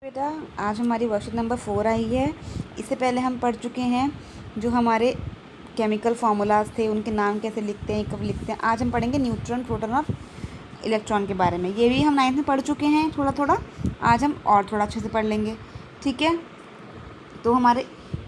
बेटा आज हमारी वर्कशीट नंबर 4 आई है। इससे पहले हम पढ़ चुके हैं जो हमारे केमिकल फार्मूलाज थे, उनके नाम कैसे लिखते हैं, कब लिखते हैं। आज हम पढ़ेंगे न्यूट्रॉन, प्रोटॉन और इलेक्ट्रॉन के बारे में। ये भी हम 9th में पढ़ चुके हैं थोड़ा थोड़ा। आज हम और थोड़ा अच्छे से पढ़ लेंगे, ठीक है। तो हमारे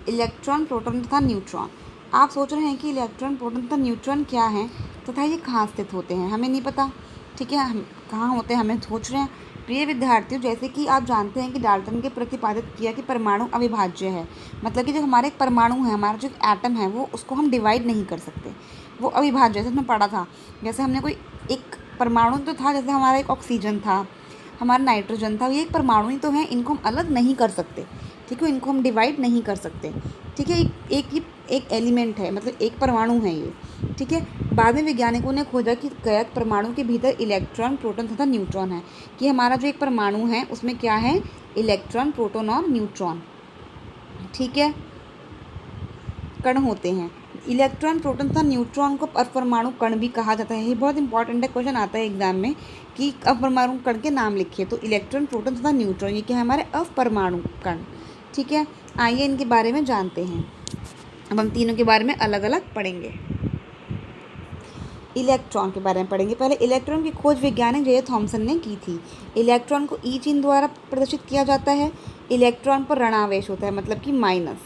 इलेक्ट्रॉन, प्रोटॉन तथा न्यूट्रॉन। आप सोच रहे हैं कि इलेक्ट्रॉन, प्रोटॉन तथा न्यूट्रॉन क्या हैं तथा ये कहाँ स्थित होते हैं, हमें नहीं पता, ठीक है। हम कहाँ होते हैं हमें सोच रहे हैं। प्रिय विद्यार्थियों, जैसे कि आप जानते हैं कि डाल्टन के प्रतिपादित किया कि परमाणु अविभाज्य है। मतलब कि जो हमारे एक परमाणु है, हमारा जो एटम है, वो उसको हम डिवाइड नहीं कर सकते, वो अविभाज्य। जैसे हमने पढ़ा था, जैसे हमने कोई एक परमाणु तो था, जैसे हमारा एक ऑक्सीजन था, हमारा नाइट्रोजन था, ये एक परमाणु ही तो है, इनको हम अलग नहीं कर सकते, ठीक है। इनको हम डिवाइड नहीं कर सकते, ठीक है। एक एलिमेंट है, मतलब एक परमाणु है ये, ठीक है। बाद में वैज्ञानिकों ने खोजा कि गया परमाणु के भीतर इलेक्ट्रॉन, प्रोटॉन तथा न्यूट्रॉन है, कि हमारा जो एक परमाणु है उसमें क्या है, इलेक्ट्रॉन, प्रोटॉन और न्यूट्रॉन, ठीक है, कण होते हैं। इलेक्ट्रॉन, प्रोटॉन तथा न्यूट्रॉन को अपरमाणु कण भी कहा जाता है। ये बहुत इंपॉर्टेंट है, क्वेश्चन आता है एग्जाम में कि अपरमाणु कण के नाम लिखिए। तो इलेक्ट्रॉन, प्रोटॉन तथा न्यूट्रॉन ये क्या है, हमारे अपरमाणु कण, ठीक है। आइए इनके बारे में जानते हैं। अब हम तीनों के बारे में अलग अलग पढ़ेंगे। इलेक्ट्रॉन के बारे में पढ़ेंगे। पहले इलेक्ट्रॉन की खोज वैज्ञानिक जे थॉमसन ने की थी। इलेक्ट्रॉन को ई चिन्ह द्वारा प्रदर्शित किया जाता है। इलेक्ट्रॉन पर ऋणावेश होता है, मतलब कि माइनस,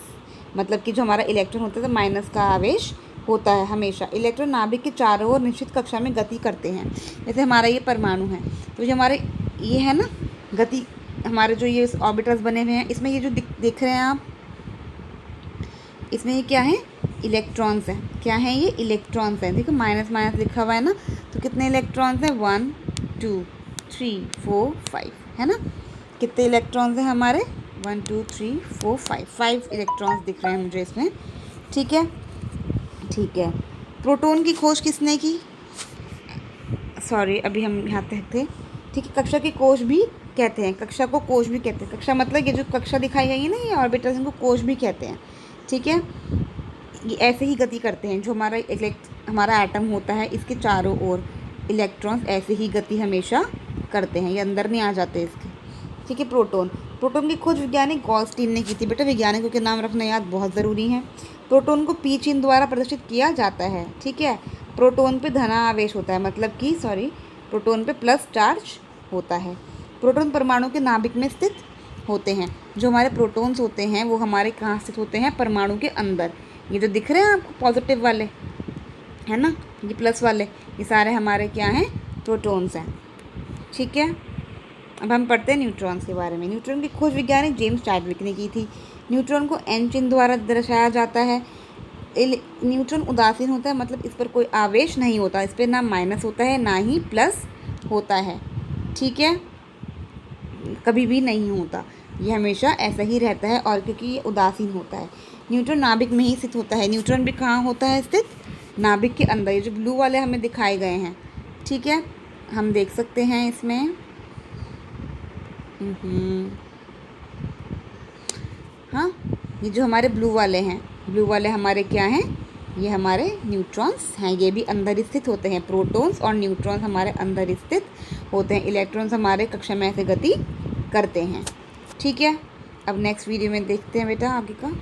मतलब कि जो हमारा इलेक्ट्रॉन होता है तो माइनस का आवेश होता है हमेशा। इलेक्ट्रॉन नाभिक के चारों ओर निश्चित कक्षा में गति करते हैं। जैसे हमारा ये परमाणु है, तो जो हमारे ये है ना गति, हमारे जो ये ऑर्बिटल्स बने हुए हैं, इसमें ये जो देख रहे हैं आप, इसमें ये क्या है, इलेक्ट्रॉन्स हैं। क्या है ये, इलेक्ट्रॉन्स हैं। देखो माइनस माइनस लिखा हुआ है ना, तो कितने इलेक्ट्रॉन्स हैं, 1 2 3 4 5, है ना। कितने इलेक्ट्रॉन्स हैं हमारे, 1 2 3 4 5 इलेक्ट्रॉन्स दिख रहे हैं मुझे इसमें, ठीक है, ठीक है। प्रोटॉन की खोज किसने की, सॉरी अभी हम यहाँ तक थे, ठीक है। कक्षा की कोश भी कहते हैं, कक्षा को कोश भी कहते हैं। कक्षा मतलब ये जो कक्षा दिखाई गई है ना, ये ऑर्बिटल्स, इनको कोश भी कहते हैं, ठीक है। ये ऐसे ही गति करते हैं। जो हमारा एटम होता है, इसके चारों ओर इलेक्ट्रॉन्स ऐसे ही गति हमेशा करते हैं, ये अंदर नहीं आ जाते इसके, ठीक है। प्रोटॉन, प्रोटॉन की खोज वैज्ञानिक गॉल्स्टीन ने की थी। बेटा वैज्ञानिकों के नाम रखना याद बहुत ज़रूरी है। प्रोटॉन को पी चिन्ह द्वारा प्रदर्शित किया जाता है, ठीक है। प्रोटॉन पे धनावेश होता है, मतलब कि प्रोटॉन पे प्लस चार्ज होता है। प्रोटॉन परमाणु के नाभिक में स्थित होते हैं। जो हमारे प्रोटॉन्स होते हैं वो हमारे कहाँ स्थित होते हैं, परमाणु के अंदर। ये जो दिख रहे हैं आपको पॉजिटिव वाले, है ना, ये प्लस वाले, ये सारे हमारे क्या हैं, प्रोटॉन्स हैं, ठीक है। अब हम पढ़ते हैं न्यूट्रॉन्स के बारे में। न्यूट्रॉन की खोज वैज्ञानिक जेम्स चैडविक ने की थी। न्यूट्रॉन को एन चिन्ह द्वारा दर्शाया जाता है। न्यूट्रॉन उदासीन होता है, मतलब इस पर कोई आवेश नहीं होता, इस पर ना माइनस होता है ना ही प्लस होता है, ठीक है, कभी भी नहीं होता, ये हमेशा ऐसा ही रहता है, और क्योंकि ये उदासीन होता है। न्यूट्रॉन नाभिक में ही स्थित होता है। न्यूट्रॉन भी कहाँ होता है स्थित, नाभिक के अंदर। ये जो ब्लू वाले हमें दिखाए गए हैं, ठीक है, हम देख सकते हैं इसमें, हाँ, ये जो हमारे ब्लू वाले हैं, ब्लू वाले हमारे क्या हैं, ये हमारे न्यूट्रॉन्स हैं, ये भी अंदर स्थित होते हैं। प्रोटॉन्स और न्यूट्रॉन्स हमारे अंदर स्थित होते हैं। इलेक्ट्रॉन्स हमारे कक्षा में ऐसे गति करते हैं, ठीक है। अब नेक्स्ट वीडियो में देखते हैं बेटा आगे का।